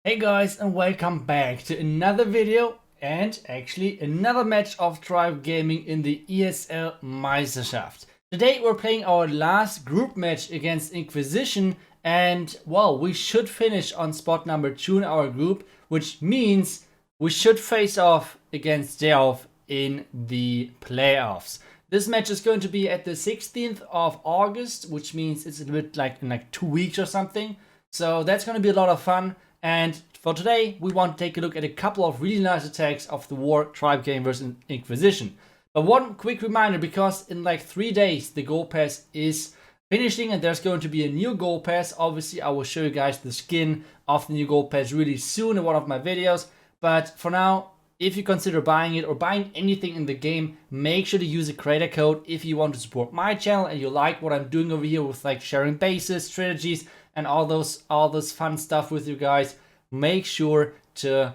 Hey guys, and welcome back to another video and actually another match of Tribe Gaming in the ESL Meisterschaft. Today we're playing our last group match against Inquisition, and well, we should finish on spot number 2 in our group, which means we should face off against Delph in the playoffs. This match is going to be at the 16th of August, which means it's a bit like in 2 weeks or something. So that's going to be a lot of fun. And for today, we want to take a look at a couple of really nice attacks of the war Tribe game versus Inquisition. But one quick reminder, because in 3 days the goal pass is finishing and there's going to be a new goal pass. Obviously, I will show you guys the skin of the new goal pass really soon in one of my videos. But for now, if you consider buying it or buying anything in the game, make sure to use a creator code if you want to support my channel and you like what I'm doing over here with sharing bases, strategies, and all those fun stuff with you guys. Make sure to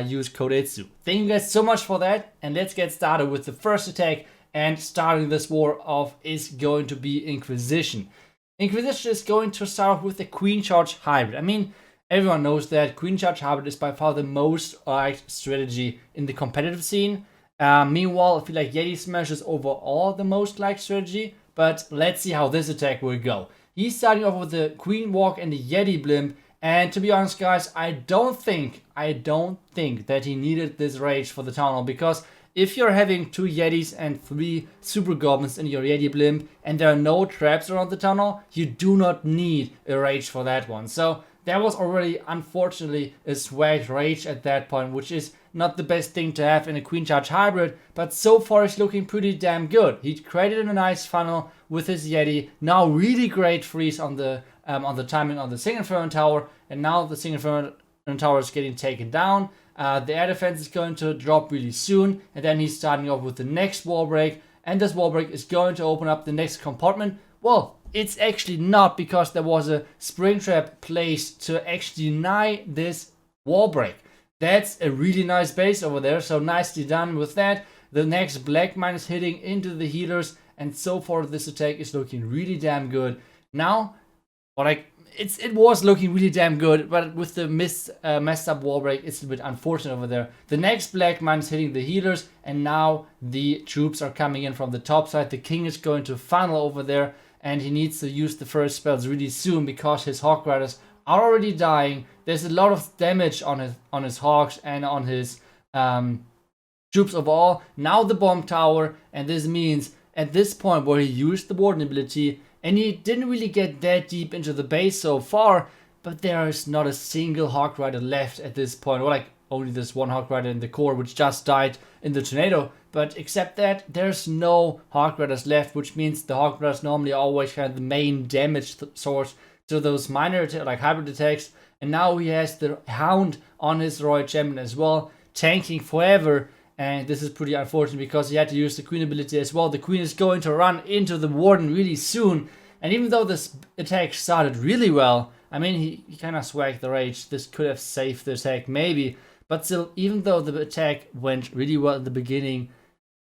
use code ITSU. Thank you guys so much for that, and let's get started with the first attack. And starting this war off is going to be Inquisition. Inquisition is going to start off with the Queen Charge Hybrid. I mean, everyone knows that Queen Charge Hybrid is by far the most liked strategy in the competitive scene. Meanwhile, I feel like Yeti Smash is overall the most liked strategy, but let's see how this attack will go. He's starting off with the Queen Walk and the Yeti Blimp, and to be honest guys, I don't think that he needed this rage for the Town Hall, because if you're having 2 Yetis and 3 Super Goblins in your Yeti Blimp and there are no traps around the Town Hall, you do not need a rage for that one. So there was already, unfortunately, a swagged rage at that point, which is not the best thing to have in a Queen Charge Hybrid, but so far it's looking pretty damn good. He created a nice funnel with his Yeti, now really great freeze on the timing on the Single Inferno Tower, and now the Single Inferno Tower is getting taken down. The air defense is going to drop really soon, and then he's starting off with the next wall break, and this wall break is going to open up the next compartment. Well, it's actually not, because there was a spring trap placed to actually deny this wall break. That's a really nice base over there, so nicely done with that. The next black mine is hitting into the healers, and so far this attack is looking really damn good. Now, it was looking really damn good, but with the messed up wall break, it's a bit unfortunate over there. The next black mine is hitting the healers, and now the troops are coming in from the top side. The king is going to funnel over there, and he needs to use the first spells really soon because his Hawk Riders are already dying. There's a lot of damage on his Hawks and on his troops overall. Now the bomb tower, and this means at this point where he used the Warden ability, and he didn't really get that deep into the base so far, but there is not a single Hawk Rider left at this point, or only this one Hawk Rider in the core, which just died in the tornado. But except that, there's no Hawk Riders left, which means the Hawk Riders normally always kind of the main damage source to those minor hybrid attacks. And now he has the Hound on his Royal Champion as well, tanking forever. And this is pretty unfortunate because he had to use the Queen ability as well. The Queen is going to run into the Warden really soon. And even though this attack started really well, I mean, he kind of swagged the rage. This could have saved the attack maybe. But still, even though the attack went really well at the beginning,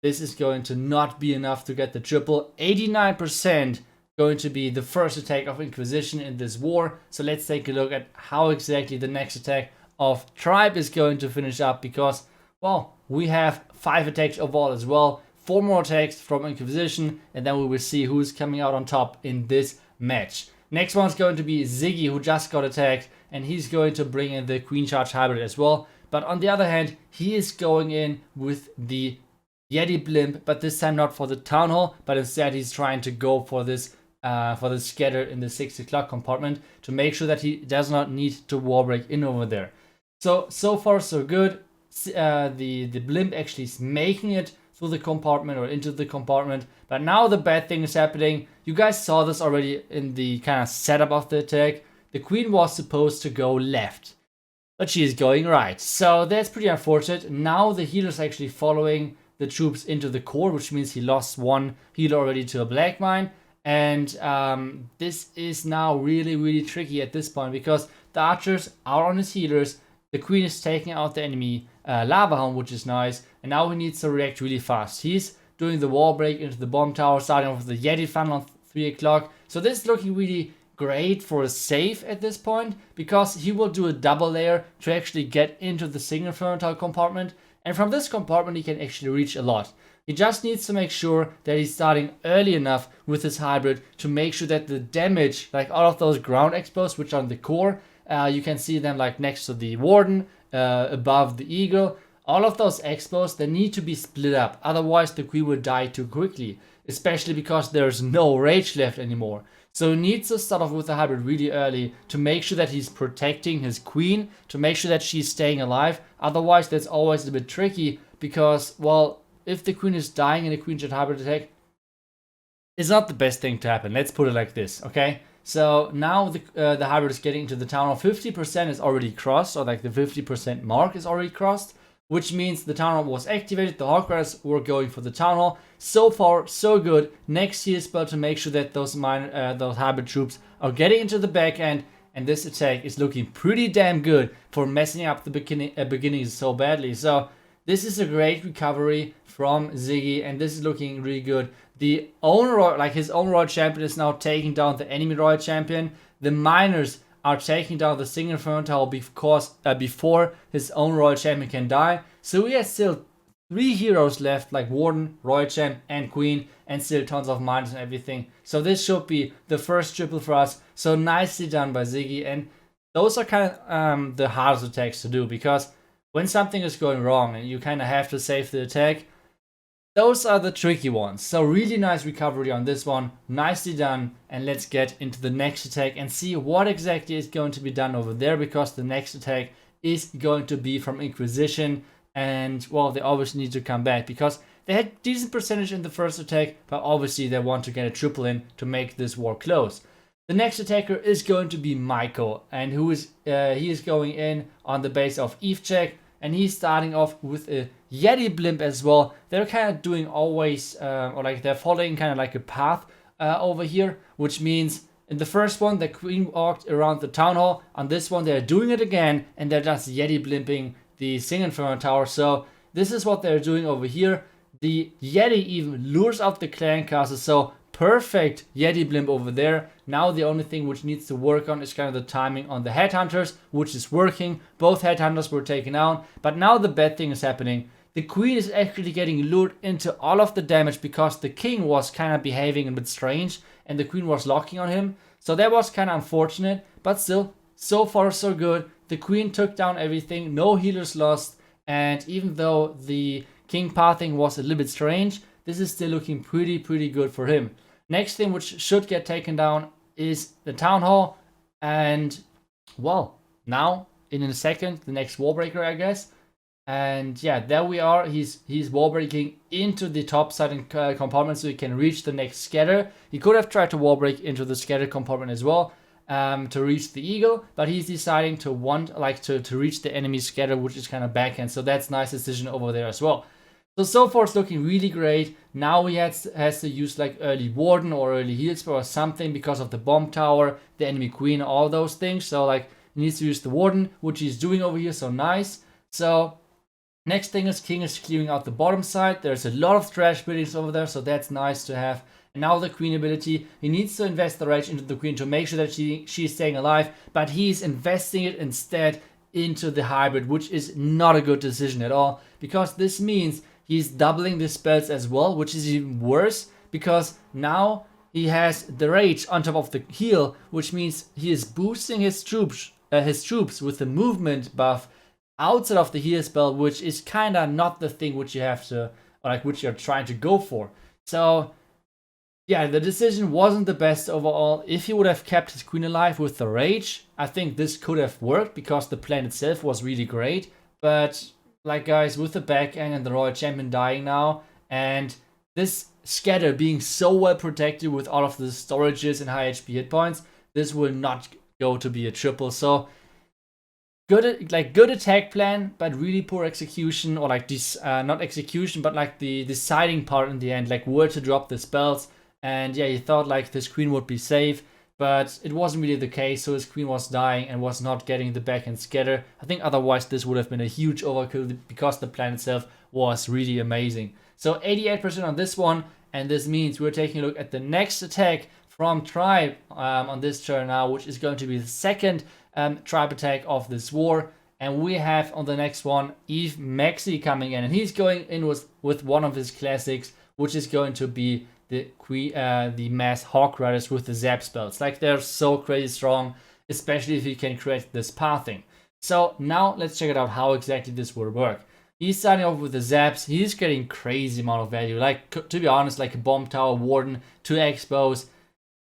this is going to not be enough to get the triple. 89% going to be the first attack of Inquisition in this war. So let's take a look at how exactly the next attack of Tribe is going to finish up, because, well, we have 5 attacks overall as well. 4 more attacks from Inquisition, and then we will see who's coming out on top in this match. Next one's going to be Ziggy, who just got attacked, and he's going to bring in the Queen Charge Hybrid as well. But on the other hand, he is going in with the Yeti Blimp, but this time not for the Town Hall, but instead he's trying to go for this scatter in the 6 o'clock compartment to make sure that he does not need to wall break in over there. So far so good. The Blimp actually is making it through the compartment or into the compartment, but now the bad thing is happening. You guys saw this already in the kind of setup of the attack. The Queen was supposed to go left, but she is going right, so that's pretty unfortunate. Now the healer's actually following the troops into the core, which means he lost 1 healer already to a black mine, and this is now really tricky at this point, because the archers are on his healers. The Queen is taking out the enemy Lava Hound, which is nice, and now he needs to react really fast. He's doing the wall break into the bomb tower, starting off with the Yeti funnel on 3 o'clock. So this is looking really great for a save at this point, because he will do a double layer to actually get into the single frontal compartment, and from this compartment he can actually reach a lot. He just needs to make sure that he's starting early enough with his hybrid to make sure that the damage, like all of those ground expos which are on the core, you can see them like next to the warden, above the eagle, all of those expos, they need to be split up, otherwise the queen will die too quickly, especially because there's no rage left anymore. So he needs to start off with the hybrid really early to make sure that he's protecting his queen, to make sure that she's staying alive. Otherwise, that's always a bit tricky because, well, if the queen is dying in a queen jet hybrid attack, it's not the best thing to happen. Let's put it like this, okay? So now the hybrid is getting into the town hall. 50% is already crossed, or like the 50% mark is already crossed, which means the town hall was activated. The Hawk Riders were going for the town hall. So far, so good. Next heal spell to make sure that those hybrid troops are getting into the back end, and this attack is looking pretty damn good for messing up the beginning so badly. So this is a great recovery from Ziggy, and this is looking really good. The his own royal champion is now taking down the enemy royal champion. The miners are taking down the single inferno tower before his own royal champion can die. So we have still 3 heroes left, like Warden, Royal Champ, and Queen, and still tons of miners and everything. So this should be the first triple for us. So nicely done by Ziggy, and those are kind of the hardest attacks to do, because when something is going wrong and you kind of have to save the attack, those are the tricky ones. So really nice recovery on this one, nicely done, and let's get into the next attack and see what exactly is going to be done over there, because the next attack is going to be from Inquisition, and well, they obviously need to come back because they had decent percentage in the first attack, but obviously they want to get a triple in to make this war close. The next attacker is going to be Michael, and he is going in on the base of Eve check, and he's starting off with a Yeti blimp as well. They're kind of doing always, or like they're following kind of like a path over here, which means in the first one the queen walked around the town hall. On this one they're doing it again, and they're just Yeti blimping the single inferno tower. So this is what they're doing over here. The Yeti even lures out the clan castle, so perfect Yeti blimp over there. Now the only thing which needs to work on is kind of the timing on the headhunters, which is working. Both headhunters were taken out, but now the bad thing is happening. The queen is actually getting lured into all of the damage because the king was kind of behaving a bit strange and the queen was locking on him. So that was kind of unfortunate, but still, so far so good. The queen took down everything, no healers lost, and even though the king pathing was a little bit strange, this is still looking pretty good for him. Next thing which should get taken down is the town hall, and well, now in a second the next wallbreaker, I guess. And yeah, there we are. He's wallbreaking into the top side and compartment so he can reach the next scatter. He could have tried to wallbreak into the scatter compartment as well, to reach the eagle, but he's deciding to to reach the enemy scatter, which is kind of backhand. So that's a nice decision over there as well. So far it's looking really great. Now he has to use like early warden or early heal spell or something because of the bomb tower, the enemy queen, all those things. So like he needs to use the warden, which he's doing over here. So nice. So next thing is king is clearing out the bottom side. There's a lot of trash buildings over there, so that's nice to have. And now the queen ability, he needs to invest the rage into the queen to make sure that she's staying alive, but he's investing it instead into the hybrid, which is not a good decision at all, because this means he's doubling the spells as well, which is even worse, because now he has the rage on top of the heal, which means he is boosting his troops with the movement buff outside of the heal spell, which is kind of not the thing which you have to, or like which you're trying to go for. So yeah, the decision wasn't the best overall. If he would have kept his queen alive with the rage, I think this could have worked because the plan itself was really great. But like guys, with the back end and the royal champion dying now, and this scatter being so well protected with all of the storages and high HP hit points, this will not go to be a triple. So good attack plan, but really poor execution, or like this not execution, but like the deciding part in the end, like where to drop the spells. And yeah, he thought like this queen would be safe, but it wasn't really the case. So his queen was dying and was not getting the backhand scatter. I think otherwise this would have been a huge overkill because the plan itself was really amazing. So 88% on this one, and this means we're taking a look at the next attack from Tribe on this turn now, which is going to be the second Tribe attack of this war. And we have on the next one Eve Maxi coming in, and he's going in with one of his classics, which is going to be the Mass Hawk Riders with the Zap spells. Like, they're so crazy strong, especially if you can create this pathing. So now let's check it out how exactly this will work. He's starting off with the Zaps. He's getting crazy amount of value. Like, to be honest, like a Bomb Tower, Warden, 2 Expos.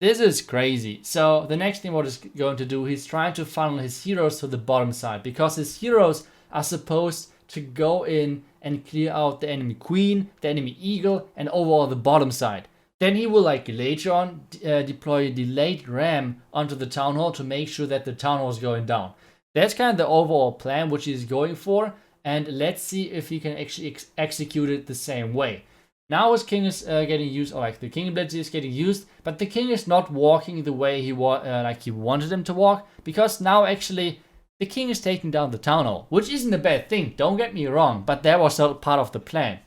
This is crazy. So the next thing what he's going to do, he's trying to funnel his heroes to the bottom side, because his heroes are supposed to go in and clear out the enemy queen, the enemy eagle, and overall the bottom side. Then he will, like, later on deploy a delayed ram onto the town hall to make sure that the town hall is going down. That's kind of the overall plan which he's going for, and let's see if he can actually execute it the same way. Now his king is getting used, or like the king ability is getting used, but the king is not walking the way he wanted him to walk, because now actually the king is taking down the town hall, which isn't a bad thing, don't get me wrong, but that was not part of the plan.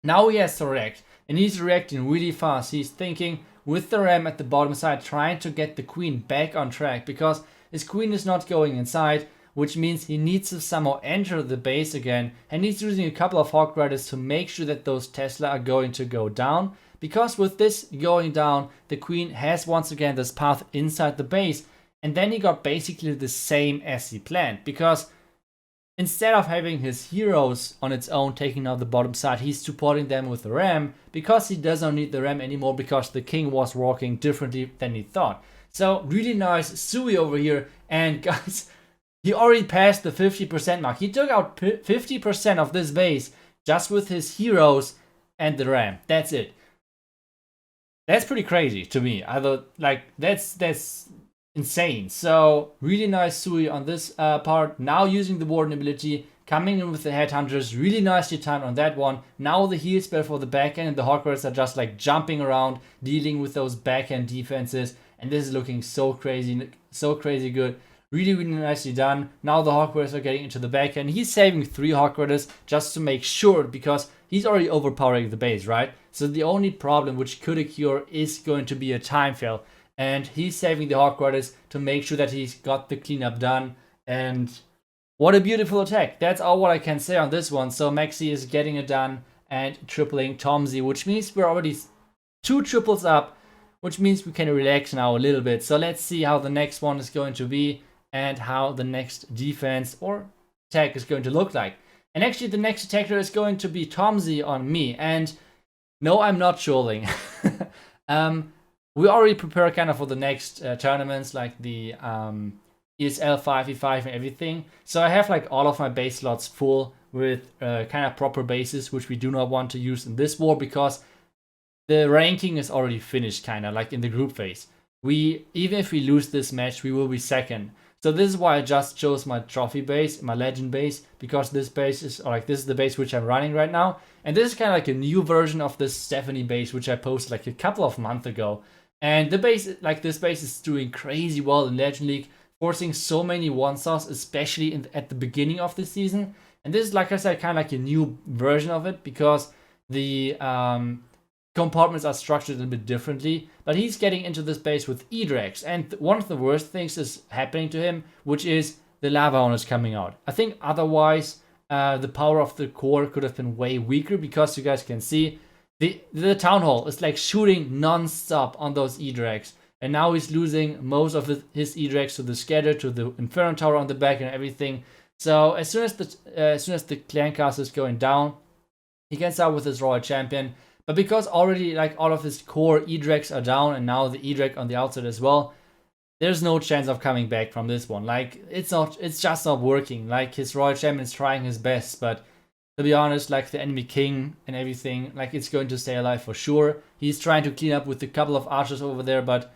Now he has to react, and he's reacting really fast. He's thinking with the ram at the bottom side, trying to get the queen back on track, because his queen is not going inside, which means he needs to somehow enter the base again, and he's using a couple of Hawk Riders to make sure that those Tesla are going to go down, because with this going down, the queen has once again this path inside the base, and then he got basically the same as he planned, because instead of having his heroes on its own taking out the bottom side, he's supporting them with the ram, because he doesn't need the ram anymore, because the king was walking differently than he thought. So really nice Sui over here, and guys, he already passed the 50% mark. He took out 50% of this base just with his heroes and the ram. That's it. That's pretty crazy to me. I thought, like, that's insane. So really nice Sui on this part. Now using the Warden ability, coming in with the Headhunters, really nicely timed on that one. Now the heal spell for the backhand, and the Hawk Riders are just like jumping around, dealing with those backhand defenses, and this is looking so crazy good. Really, really nicely done. Now the Hawk Riders are getting into the backhand. He's saving 3 Hawk Riders just to make sure, because he's already overpowering the base, right? So the only problem which could occur is going to be a time fail. And he's saving the Hawk Riders to make sure that he's got the cleanup done. And what a beautiful attack. That's all what I can say on this one. So Maxi is getting it done and tripling Tomz, which means we're already 2 triples up, which means we can relax now a little bit. So let's see how the next one is going to be, and how the next defense or attack is going to look like. And actually the next attacker is going to be Tomz on me, and no, I'm not trolling. We already prepare kind of for the next tournaments, like the ESL 5v5 and everything. So I have like all of my base slots full with kind of proper bases, which we do not want to use in this war, because the ranking is already finished, kind of like in the group phase. Even if we lose this match, we will be second. So this is why I just chose my trophy base, my legend base, because this base is, or like, this is the base which I'm running right now. And this is kind of like a new version of this Stephanie base, which I posted like a couple of months ago. And the base, like this base is doing crazy well in Legend League, forcing so many one-stars, especially at the beginning of the season. And this is, like I said, kind of like a new version of it, because the compartments are structured a little bit differently, but he's getting into this base with E-Drags, and one of the worst things is happening to him, which is the Lava Horn is coming out. I think otherwise the power of the core could have been way weaker, because you guys can see the Town Hall is like shooting non-stop on those E-Drags, and now he's losing most of his E-Drags to the Scatter, to the Inferno Tower on the back and everything. So as soon as the Clan Castle is going down, he can start with his Royal Champion. But because already like all of his core E-Drags are down, and now the E-Drag on the outside as well, there's no chance of coming back from this one. Like, it's just not working. Like, his Royal Champion is trying his best, but to be honest, like the enemy king and everything, like, it's going to stay alive for sure. He's trying to clean up with a couple of archers over there, but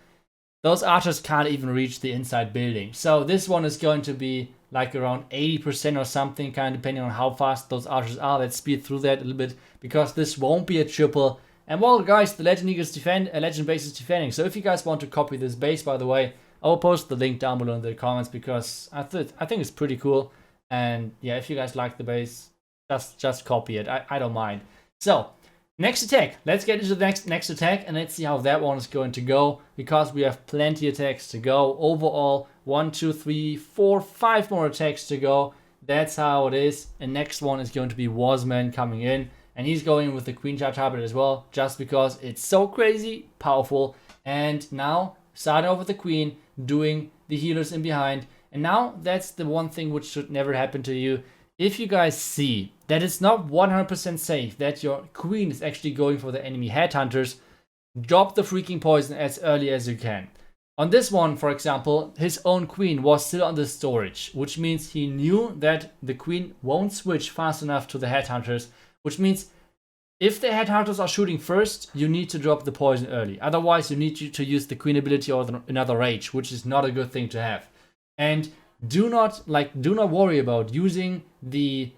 those archers can't even reach the inside building. So this one is going to be like around 80% or something, kind of depending on how fast those archers are. Let's speed through that a little bit, because this won't be a triple. And well, guys, the Legend League is Legend base is defending. So if you guys want to copy this base, by the way, I will post the link down below in the comments, because I think it's pretty cool. And yeah, if you guys like the base, just copy it. I don't mind. So Next attack. Let's get into the next attack and let's see how that one is going to go, because we have plenty of attacks to go. Overall, 1, 2, 3, 4, 5 more attacks to go. That's how it is. And next one is going to be Wasman coming in, and he's going with the Queen Charge Hybrid as well, just because it's so crazy powerful. And now starting off with the Queen, doing the healers in behind. And now that's the one thing which should never happen to you. If you guys see that it's not 100% safe that your Queen is actually going for the enemy headhunters, drop the freaking poison as early as you can. On this one, for example, his own Queen was still on the storage, which means he knew that the Queen won't switch fast enough to the headhunters, which means if the headhunters are shooting first, you need to drop the poison early. Otherwise, you need to use the Queen ability or another rage, which is not a good thing to have. And do not worry about using the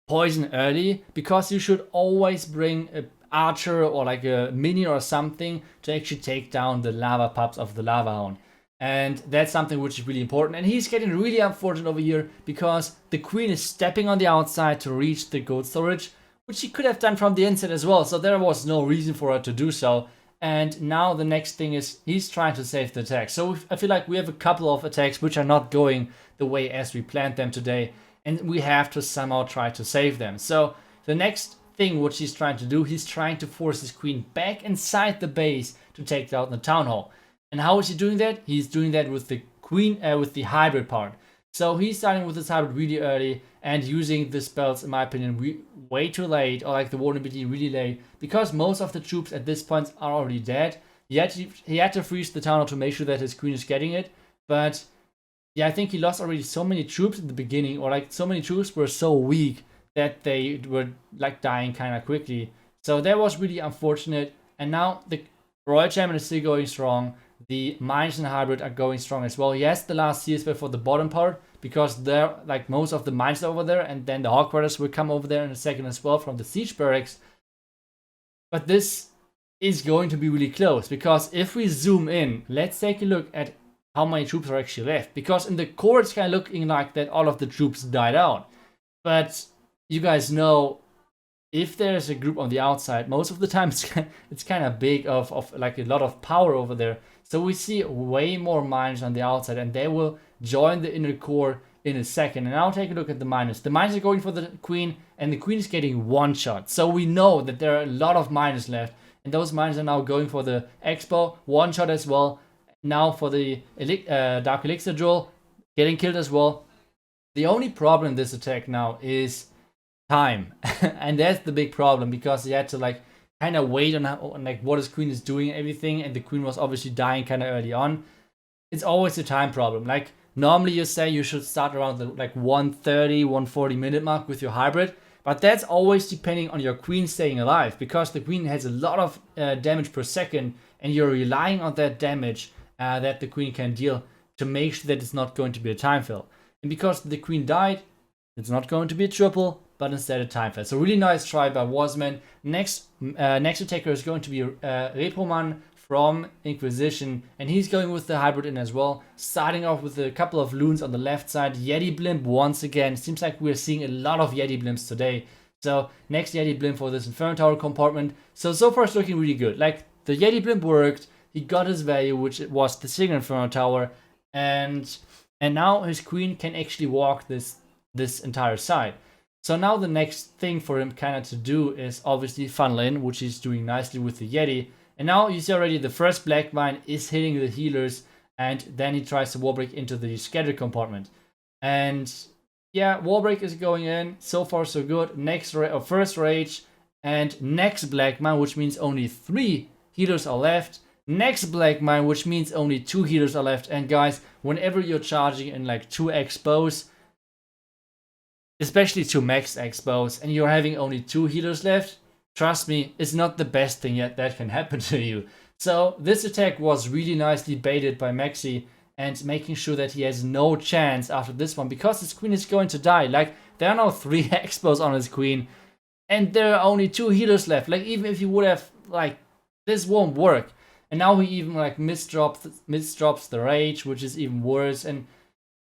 poison early, because you should always bring a archer or like a minion or something to actually take down the lava pups of the lava hound. And that's something which is really important. And he's getting really unfortunate over here, because the Queen is stepping on the outside to reach the gold storage, which he could have done from the inside as well, so there was no reason for her to do so. And now the next thing is he's trying to save the attack. So I feel like we have a couple of attacks which are not going the way as we planned them today, and we have to somehow try to save them. So the next thing which he's trying to do, he's trying to force his Queen back inside the base to take down the town hall. And how is he doing that? He's doing that with the Queen, with the hybrid part. So he's starting with this hybrid really early and using the spells, in my opinion, way too late, or like the vulnerability really late, because most of the troops at this point are already dead. Yet he had to freeze the town hall to make sure that his Queen is getting it. But yeah, I think he lost already so many troops in the beginning, or like so many troops were so weak that they were like dying kind of quickly. So that was really unfortunate. And now the Royal Champion is still going strong. The mines and hybrid are going strong as well. Yes, the last CSP for the bottom part, because they're like most of the mines are over there, and then the Hawk Riders will come over there in a second as well from the siege barracks. But this is going to be really close, because if we zoom in, let's take a look at how many troops are actually left. Because in the core it's kind of looking like that all of the troops died out. But you guys know, if there's a group on the outside, most of the time it's kind of big of like a lot of power over there. So we see way more miners on the outside, and they will join the inner core in a second. And I'll take a look at the miners. The miners are going for the Queen, and the Queen is getting one shot. So we know that there are a lot of miners left, and those miners are now going for the Expo, one shot as well. Now for the Dark Elixir Jewel, getting killed as well. The only problem in this attack now is time. And that's the big problem, because he had to like kind of wait on like what his Queen is doing and everything, and the Queen was obviously dying kind of early on. It's always a time problem. Like normally you say you should start around the like 130, 140 minute mark with your hybrid, but that's always depending on your Queen staying alive, because the Queen has a lot of damage per second, and you're relying on that damage that the Queen can deal to make sure that it's not going to be a time fill. And because the Queen died, it's not going to be a triple, but instead a time fill. So really nice try by Wasman. Next attacker is going to be Reproman from Inquisition, and he's going with the hybrid in as well, starting off with a couple of loons on the left side. Yeti Blimp once again. Seems like we're seeing a lot of Yeti Blimps today. So next Yeti Blimp for this Inferno Tower compartment. So far it's looking really good. Like the Yeti Blimp worked, he got his value, which was the single Inferno Tower, and now his Queen can actually walk this entire side. So now the next thing for him kind of to do is obviously funnel in, which he's doing nicely with the Yeti. And now you see already the first black mine is hitting the healers, and then he tries to wall break into the scatter compartment. And yeah, wall break is going in. So far so good. First rage, and next black mine, which means only 3 healers are left. Next black mine, which means only 2 healers are left. And guys, whenever you're charging in like 2 expos, especially 2 max expos, and you're having only 2 healers left, trust me, it's not the best thing yet that can happen to you. So this attack was really nicely baited by Maxi, and making sure that he has no chance after this one, because his Queen is going to die. Like, there are now 3 expos on his Queen, and there are only 2 healers left. Like, even if he would have, like, this won't work. And now he even like misdrops the rage, which is even worse. And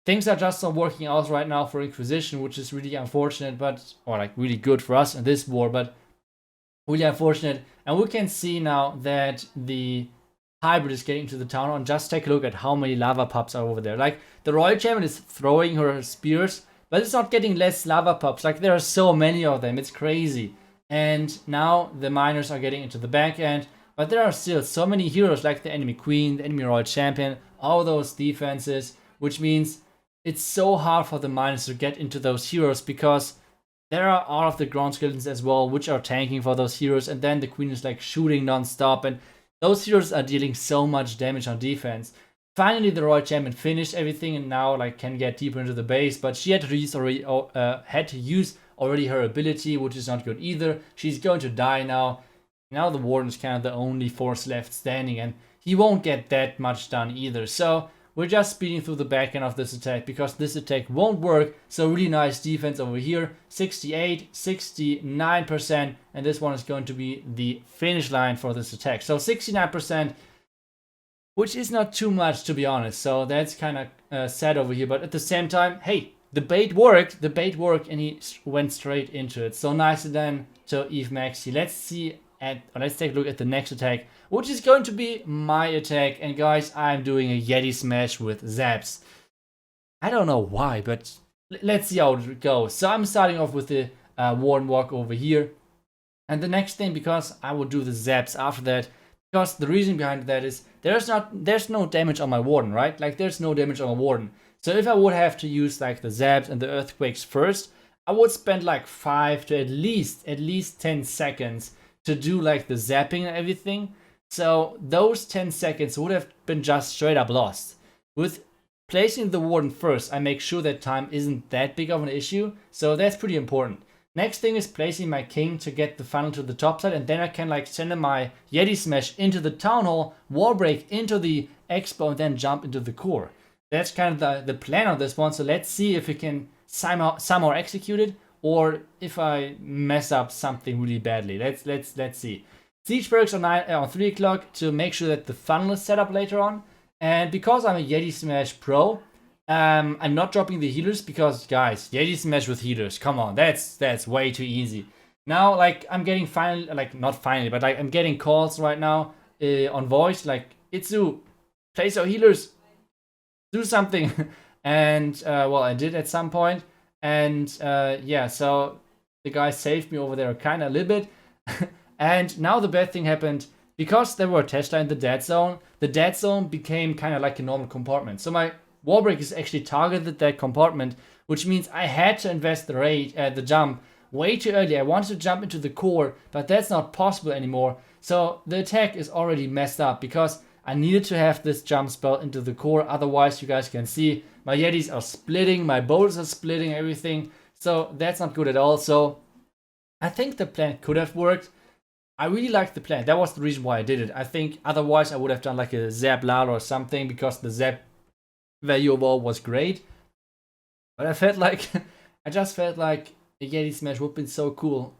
things are just not working out right now for Inquisition, which is really unfortunate, but or like really good for us in this war, but really unfortunate. And we can see now that the Hybrid is getting to the town hall, and just take a look at how many lava pups are over there. Like, the Royal Champion is throwing her spears, but it's not getting less lava pups. Like, there are so many of them, it's crazy. And now the miners are getting into the back end, but there are still so many heroes, like the enemy Queen, the enemy Royal Champion, all those defenses, which means it's so hard for the miners to get into those heroes, because there are all of the ground skeletons as well, which are tanking for those heroes, and then the Queen is like shooting non-stop, and those heroes are dealing so much damage on defense. Finally, the Royal Champion finished everything and now like can get deeper into the base, but she had to use already her ability, which is not good either. She's going to die now. Now the Warden is kind of the only force left standing, and he won't get that much done either. So we're just speeding through the back end of this attack, because this attack won't work. So really nice defense over here, 68, 69%, and this one is going to be the finish line for this attack. So 69%, which is not too much, to be honest. So that's kind of sad over here, but at the same time, hey, the bait worked, and he went straight into it. So nicely done to Eve Maxi. Let's take a look at the next attack, which is going to be my attack. And guys, I'm doing a Yeti Smash with Zaps. I don't know why, but let's see how it goes. So I'm starting off with the Warden Walk over here. And the next thing, because I will do the Zaps after that, because the reason behind that is there's no damage on my Warden, right? Like, there's no damage on my Warden. So if I would have to use like the Zaps and the Earthquakes first, I would spend like 5 to at least 10 seconds to do like the zapping and everything. So those 10 seconds would have been just straight up lost. With placing the Warden first, I make sure that time isn't that big of an issue, so that's pretty important. Next thing is placing my King to get the funnel to the top side, and then I can like send my Yeti Smash into the Town Hall, wall break into the Expo, and then jump into the core. That's kind of the plan on this one, so let's see if we can somehow execute it, or if I mess up something really badly. Let's see. Siege perks on 3 o'clock to make sure that the funnel is set up later on. And because I'm a Yeti Smash pro, I'm not dropping the healers, because guys, Yeti Smash with healers, come on, that's way too easy. Now, like, I'm getting I'm getting calls right now on voice, like, Itsu, place your healers, do something. And well, I did at some point, and yeah, so the guy saved me over there kind of a little bit. And now the bad thing happened, because there were Tesla in the dead zone. The dead zone became kind of like a normal compartment, so my wall break is actually targeted that compartment, which means I had to invest the jump way too early. I wanted to jump into the core, but that's not possible anymore. So the attack is already messed up, because I needed to have this jump spell into the core. Otherwise, you guys can see my Yetis are splitting, my boulders are splitting, everything. So that's not good at all. So I think the plan could have worked. I really liked the plan. That was the reason why I did it. I think otherwise I would have done like a Zap Lala or something, because the Zap value overall was great. But I felt like, I just felt like a Yeti Smash would have been so cool,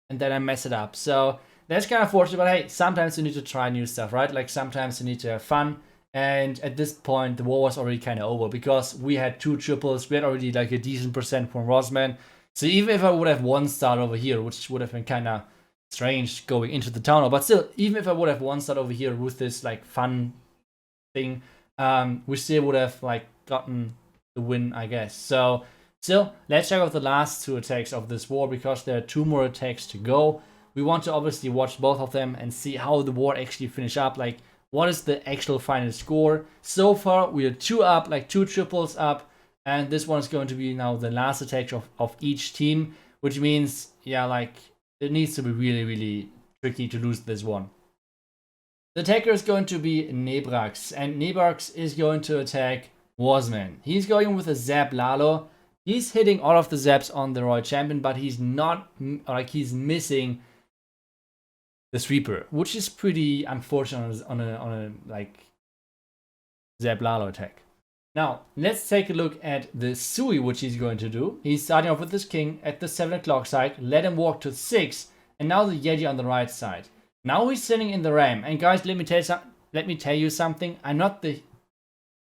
and then I mess it up. So that's kind of fortunate, but hey, sometimes you need to try new stuff, right? Like, sometimes you need to have fun. And at this point, the war was already kind of over, because we had 2 triples. We had already like a decent percent from Wasman. So even if I would have 1 star over here, which would have been kind of strange going into the town hall, but still, even if I would have 1 star over here with this like fun thing, we still would have like gotten the win, I guess. So still, let's check out the last 2 attacks of this war, because there are 2 more attacks to go. We want to obviously watch both of them and see how the war actually finish up. Like, what is the actual final score? So far, we are 2 up, like 2 triples up. And this one is going to be now the last attack of each team. Which means, yeah, like, it needs to be really, really tricky to lose this one. The attacker is going to be Nebrax. And Nebrax is going to attack Wasman. He's going with a Zap Lalo. He's hitting all of the Zaps on the Royal Champion, but he's not, like, he's missing the Sweeper, which is pretty unfortunate on a like Zap Lalo attack. Now, let's take a look at the Sui, which he's going to do. He's starting off with his King at the 7 o'clock side, let him walk to 6, and now the Yeti on the right side. Now he's sitting in the Ram, and guys, let me tell you something. I'm not the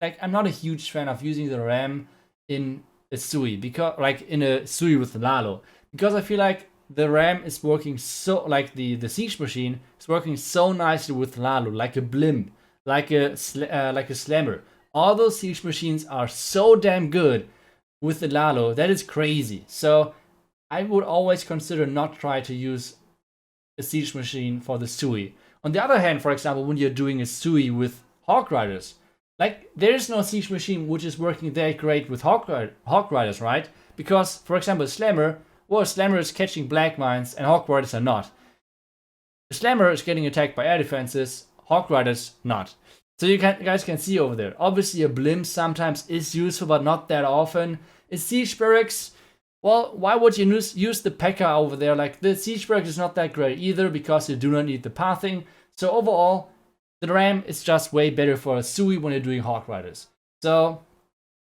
like I'm not a huge fan of using the RAM in a Sui, because like in a Sui with Lalo, because I feel like the RAM is working so, like the Siege machine is working so nicely with Lalo, like a Blimp, like a Slammer. All those Siege machines are so damn good with the Lalo, that is crazy. So I would always consider not try to use a Siege machine for the Sui. On the other hand, for example, when you're doing a Sui with Hawk Riders, like there is no Siege machine which is working that great with Hawk Riders, right? Because, for example, Slammer, well, Slammer is catching Black Mines and Hawk Riders are not. The Slammer is getting attacked by air defenses, Hawk Riders not. So you guys can see over there. Obviously, a Blimp sometimes is useful, but not that often. A Siege Barracks, well, why would you use the P.E.K.K.A. over there? Like, the Siege Barracks is not that great either, because you do not need the pathing. So overall, the RAM is just way better for a Sui when you're doing Hawk Riders. So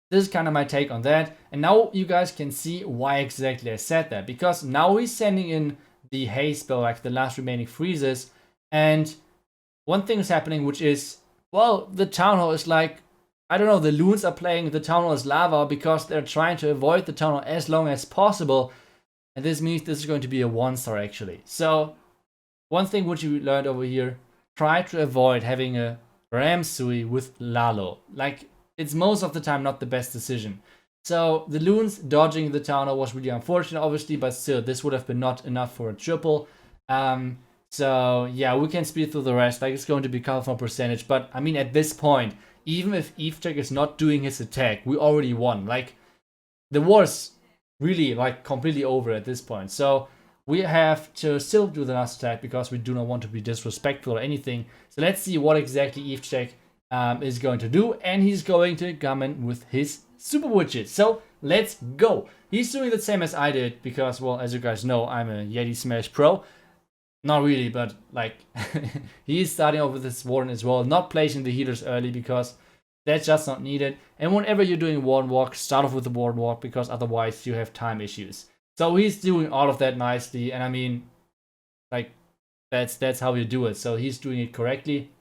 this is kind of my take on that. And now you guys can see why exactly I said that. Because now he's sending in the haste spell, like the last remaining freezes. And one thing is happening, which is, well, the Town Hall is like, I don't know, the loons are playing the Town Hall as lava because they're trying to avoid the Town Hall as long as possible. And this means this is going to be a 1-star actually. So one thing which you learned over here, try to avoid having a Ram Sui with Lalo. Like, it's most of the time not the best decision. So the loons dodging the Town Hall was really unfortunate, obviously, but still, this would have been not enough for a triple. So yeah, we can speed through the rest. Like, it's going to be colorful percentage, but I mean, at this point, even if EveTech is not doing his attack, we already won. Like, the war's really like completely over at this point. So we have to still do the last attack because we do not want to be disrespectful or anything. So let's see what exactly EveTech is going to do, and he's going to come in with his super widget. So let's go. He's doing the same as I did because, well, as you guys know, I'm a Yeti Smash Pro. Not really, but like he's starting off with this Warden as well, not placing the healers early because that's just not needed. And whenever you're doing Warden Walk, start off with the Warden Walk because otherwise you have time issues. So he's doing all of that nicely, and I mean, like, that's how you do it. So he's doing it correctly.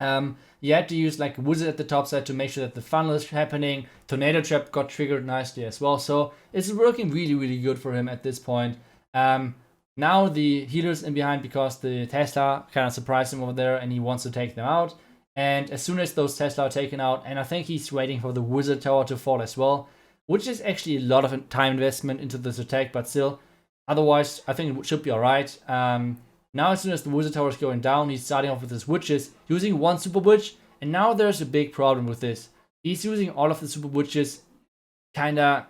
You had to use like Wizard at the top side to make sure that the funnel is happening. Tornado Trap got triggered nicely as well. So it's working really, really good for him at this point. Now the healers in behind because the Tesla kind of surprised him over there and he wants to take them out. And as soon as those Tesla are taken out, and I think he's waiting for the Wizard Tower to fall as well, which is actually a lot of time investment into this attack, but still, otherwise I think it should be alright. Now as soon as the Wizard Tower is going down, he's starting off with his witches, using one super witch, and now there's a big problem with this. He's using all of the super witches kinda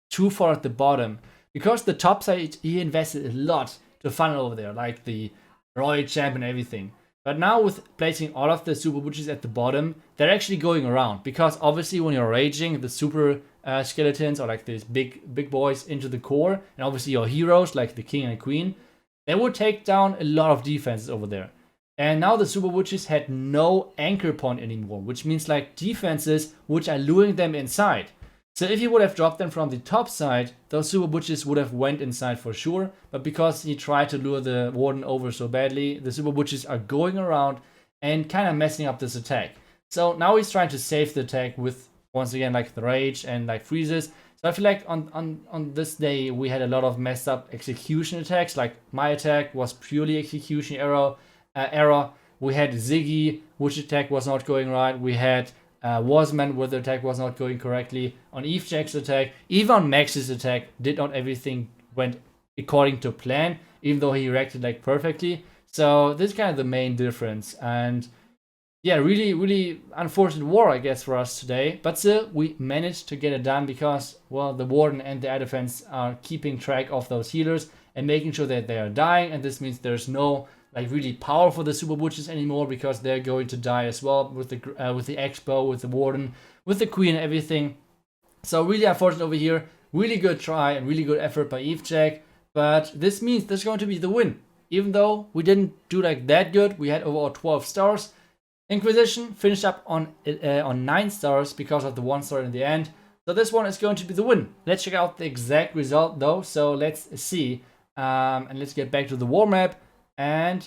too far at the bottom. Because the top side, he invested a lot to funnel over there, like the Royal Champ and everything. But now with placing all of the super witches at the bottom, they're actually going around. Because obviously when you're raging, the super skeletons or like these big boys into the core, and obviously your heroes like the king and queen, they would take down a lot of defenses over there. And now the super witches had no anchor point anymore, which means like defenses which are luring them inside. So if he would have dropped them from the top side, those super witches would have went inside for sure. But because he tried to lure the Warden over so badly, the super witches are going around and kind of messing up this attack. So now he's trying to save the attack with, once again, like the rage and like freezes. So I feel like on this day we had a lot of messed up execution attacks. Like my attack was purely execution error. We had Ziggy, which attack was not going right. We had Wasman, where the attack was not going correctly. On EveTech's attack, even on Max's attack, did not everything went according to plan, even though he reacted like perfectly. So this is kind of the main difference. And yeah, really, really unfortunate war, I guess, for us today. But still, we managed to get it done because, well, the Warden and the air defense are keeping track of those healers and making sure that they are dying. And this means there's no like really power for the super witches anymore because they're going to die as well with the Expo, with the Warden, with the Queen and everything. So really unfortunate over here. Really good try and really good effort by EveTech. But this means there's going to be the win. Even though we didn't do like that good, we had overall 12 stars. Inquisition finished up on 9 stars because of the 1 star in the end. So this one is going to be the win. Let's check out the exact result though. So let's see. And let's get back to the war map. And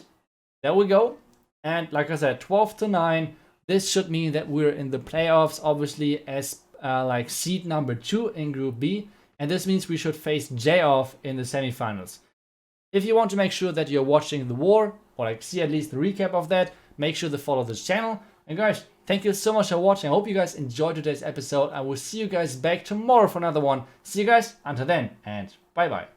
there we go. And like I said, 12-9. This should mean that we're in the playoffs, obviously, as like seed number 2 in Group B. And this means we should face J off in the semifinals. If you want to make sure that you're watching the war, or like see at least the recap of that, make sure to follow this channel. And guys, thank you so much for watching. I hope you guys enjoyed today's episode. I will see you guys back tomorrow for another one. See you guys until then, and bye bye.